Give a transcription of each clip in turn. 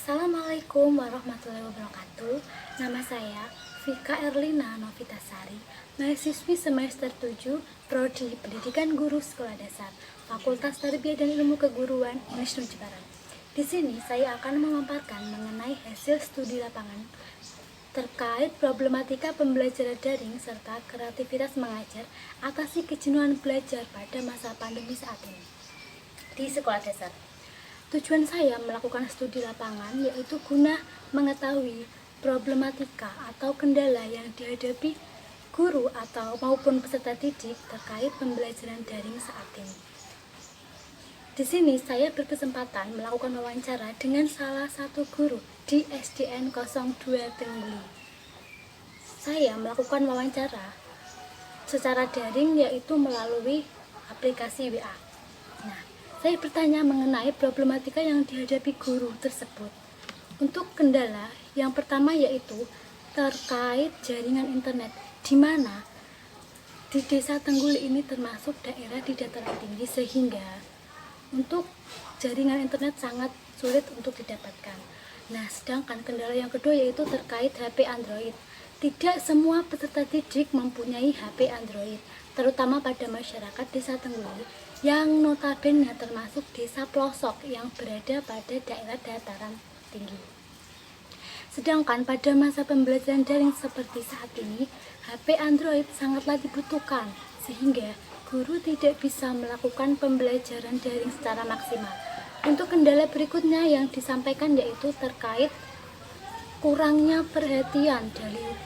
Assalamualaikum warahmatullahi wabarakatuh. Nama saya Vika Erlina Novitasari, mahasiswi semester 7 Prodi Pendidikan Guru Sekolah Dasar, Fakultas Tarbiyah dan Ilmu Keguruan Unisnu Jepara. Di sini saya akan memaparkan mengenai hasil studi lapangan terkait problematika pembelajaran daring serta kreativitas mengajar atasi kejenuhan belajar pada masa pandemi saat ini di sekolah dasar. Tujuan saya melakukan studi lapangan yaitu guna mengetahui problematika atau kendala yang dihadapi guru atau maupun peserta didik terkait pembelajaran daring saat ini. Di sini saya berkesempatan melakukan wawancara dengan salah satu guru di SDN 02 Tengguli. Saya melakukan wawancara secara daring yaitu melalui aplikasi WA. Nah, saya bertanya mengenai problematika yang dihadapi guru tersebut. Untuk kendala yang pertama yaitu terkait jaringan internet, di mana di desa Tengguli ini termasuk daerah di dataran tinggi sehingga untuk jaringan internet sangat sulit untuk didapatkan. Nah, sedangkan kendala yang kedua yaitu terkait HP Android. Tidak semua peserta didik mempunyai HP Android, terutama pada masyarakat desa Tengguli yang notabene termasuk desa pelosok yang berada pada daerah dataran tinggi. Sedangkan pada masa pembelajaran daring seperti saat ini, HP Android sangatlah dibutuhkan sehingga guru tidak bisa melakukan pembelajaran daring secara maksimal. Untuk kendala berikutnya yang disampaikan yaitu terkait kurangnya perhatian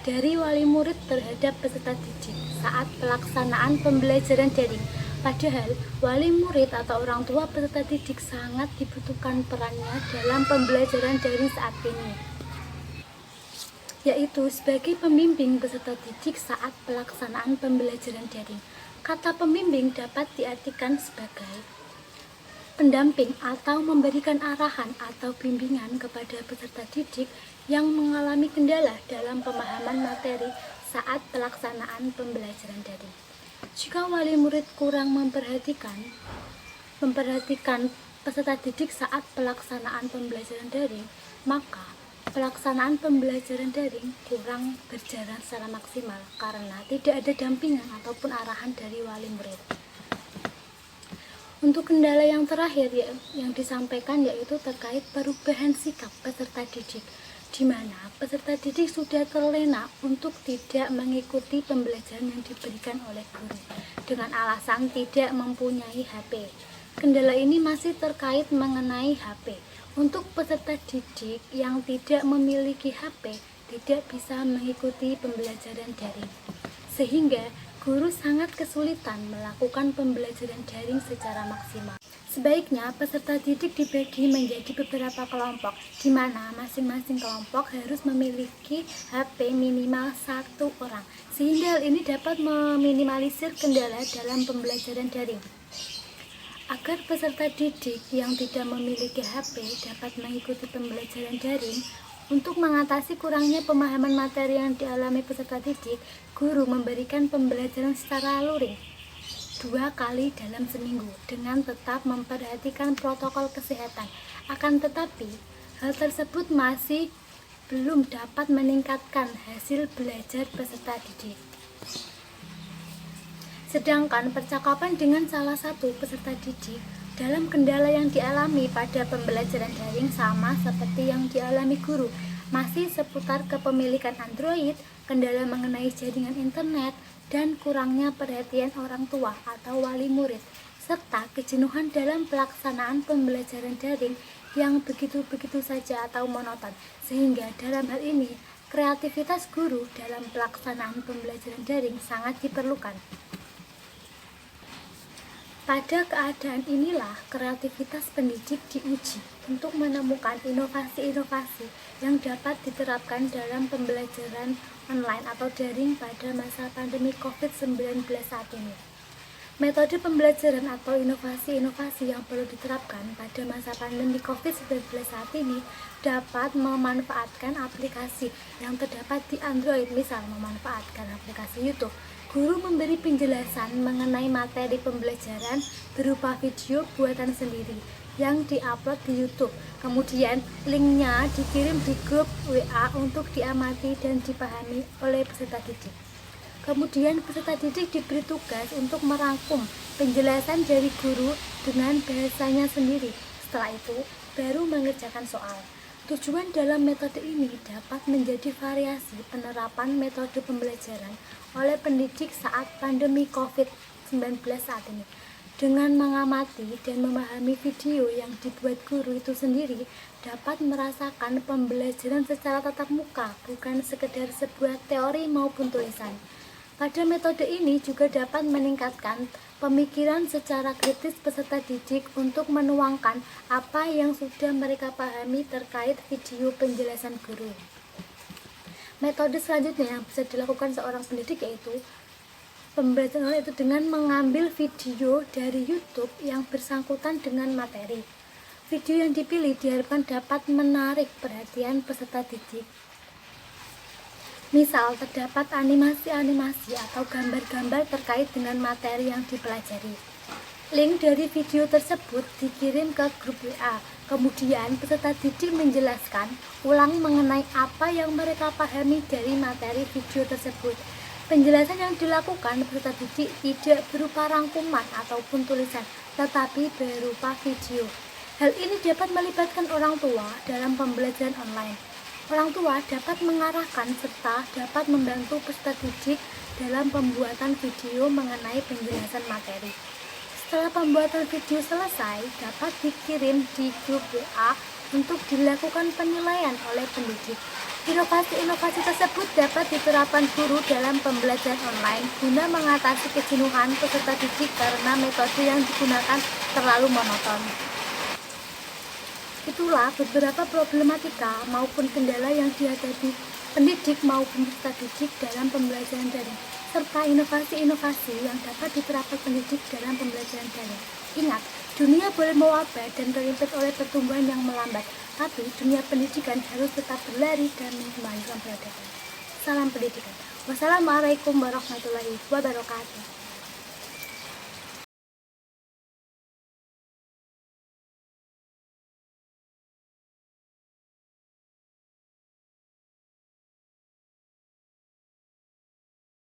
dari wali murid terhadap peserta didik saat pelaksanaan pembelajaran daring. Padahal wali murid atau orang tua peserta didik sangat dibutuhkan perannya dalam pembelajaran daring saat ini, yaitu sebagai pembimbing peserta didik saat pelaksanaan pembelajaran daring. Kata pembimbing dapat diartikan sebagai pendamping atau memberikan arahan atau bimbingan kepada peserta didik yang mengalami kendala dalam pemahaman materi saat pelaksanaan pembelajaran daring. Jika wali murid kurang memperhatikan peserta didik saat pelaksanaan pembelajaran daring, maka pelaksanaan pembelajaran daring kurang berjalan secara maksimal karena tidak ada dampingan ataupun arahan dari wali murid. Untuk kendala yang terakhir yang disampaikan yaitu terkait perubahan sikap peserta didik, di mana peserta didik sudah terlena untuk tidak mengikuti pembelajaran yang diberikan oleh guru dengan alasan tidak mempunyai HP. Kendala ini masih terkait mengenai HP. Untuk peserta didik yang tidak memiliki HP tidak bisa mengikuti pembelajaran daring, sehingga guru sangat kesulitan melakukan pembelajaran daring secara maksimal. Sebaiknya peserta didik dibagi menjadi beberapa kelompok, di mana masing-masing kelompok harus memiliki HP minimal 1 orang, sehingga hal ini dapat meminimalisir kendala dalam pembelajaran daring. Agar peserta didik yang tidak memiliki HP dapat mengikuti pembelajaran daring, untuk mengatasi kurangnya pemahaman materi yang dialami peserta didik, guru memberikan pembelajaran secara luring 2 kali dalam seminggu dengan tetap memperhatikan protokol kesehatan. Akan tetapi, hal tersebut masih belum dapat meningkatkan hasil belajar peserta didik. Sedangkan percakapan dengan salah satu peserta didik dalam kendala yang dialami pada pembelajaran daring sama seperti yang dialami guru, masih seputar kepemilikan Android, kendala mengenai jaringan internet, dan kurangnya perhatian orang tua atau wali murid, serta kejenuhan dalam pelaksanaan pembelajaran daring yang begitu-begitu saja atau monoton, sehingga dalam hal ini kreativitas guru dalam pelaksanaan pembelajaran daring sangat diperlukan. Pada keadaan inilah kreativitas pendidik diuji untuk menemukan inovasi-inovasi yang dapat diterapkan dalam pembelajaran online atau daring pada masa pandemi COVID-19 saat ini. Metode pembelajaran atau inovasi-inovasi yang perlu diterapkan pada masa pandemi COVID-19 saat ini dapat memanfaatkan aplikasi yang terdapat di Android, misal memanfaatkan aplikasi YouTube. Guru memberi penjelasan mengenai materi pembelajaran berupa video buatan sendiri yang diupload di YouTube. Kemudian linknya dikirim di grup WA untuk diamati dan dipahami oleh peserta didik. Kemudian peserta didik diberi tugas untuk merangkum penjelasan dari guru dengan bahasanya sendiri. Setelah itu baru mengerjakan soal. Tujuan dalam metode ini dapat menjadi variasi penerapan metode pembelajaran oleh pendidik saat pandemi COVID-19 saat ini. Dengan mengamati dan memahami video yang dibuat guru itu sendiri, dapat merasakan pembelajaran secara tatap muka, bukan sekedar sebuah teori maupun tulisan. Pada metode ini juga dapat meningkatkan pemikiran secara kritis peserta didik untuk menuangkan apa yang sudah mereka pahami terkait video penjelasan guru. Metode selanjutnya yang bisa dilakukan seorang pendidik yaitu pembelajaran online itu dengan mengambil video dari YouTube yang bersangkutan dengan materi. Video yang dipilih diharapkan dapat menarik perhatian peserta didik. Misal, terdapat animasi-animasi atau gambar-gambar terkait dengan materi yang dipelajari. Link dari video tersebut dikirim ke grup WA. Kemudian, peserta didik menjelaskan ulang mengenai apa yang mereka pahami dari materi video tersebut. Penjelasan yang dilakukan peserta didik tidak berupa rangkuman ataupun tulisan, tetapi berupa video. Hal ini dapat melibatkan orang tua dalam pembelajaran online. Orang tua dapat mengarahkan serta dapat membantu peserta didik dalam pembuatan video mengenai penjelasan materi. Setelah pembuatan video selesai, dapat dikirim di grup WA untuk dilakukan penilaian oleh pendidik. Inovasi-inovasi tersebut dapat diterapkan guru dalam pembelajaran online guna mengatasi kejenuhan peserta didik karena metode yang digunakan terlalu monoton. Itulah beberapa problematika maupun kendala yang dihadapi pendidik maupun peserta didik dalam pembelajaran daring, serta inovasi-inovasi yang dapat diterapkan pendidik dalam pembelajaran daring. Ingat, dunia boleh mewabah dan terimpit oleh pertumbuhan yang melambat, tapi dunia pendidikan harus tetap berlari dan mengembangkan peradaban. Salam pendidikan. Wassalamualaikum warahmatullahi wabarakatuh.